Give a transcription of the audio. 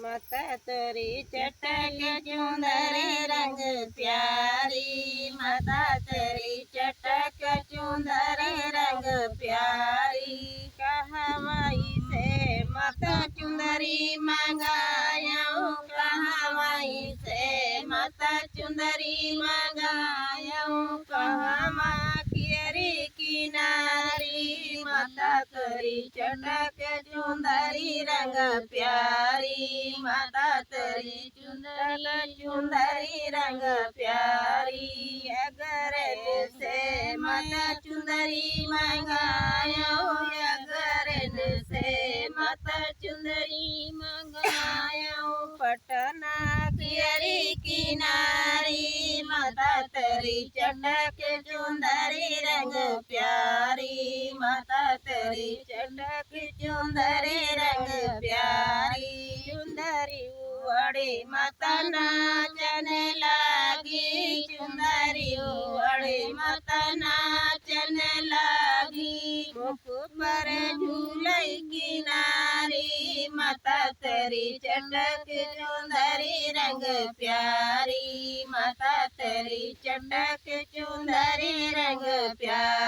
माता तेरी चटक चुंदरी रंग प्यारी, माता तेरी चटक चुंदरी रंग प्यारी। कहवाई से माता चुंदरी मंगायूं, कहवाई से माता चुंदरी मंगायूं। कहवा कियरी किनारी, माता तेरी चटक चुंदरी रंग प्यारी, माता तेरी चुंदरी रंग प्यारी। अगर से माता चुंदरी मंगायो, अगर से माता चुंदरी मंगायो। पटना कियरी किनारी, माता तेरी चटक चुंदरी रंग प्यारी, माता तेरी चटक चुंदरी रंग प्यारी। चुंदरी उड़े माता नाचने लागी, चुंदरी उड़े माता नाचने लागी। मुख पर झूलई किनारी, माता तेरी चटक चुंदरी रंग प्यारी, माता तेरी चटक चुंदरी रंग प्यारी।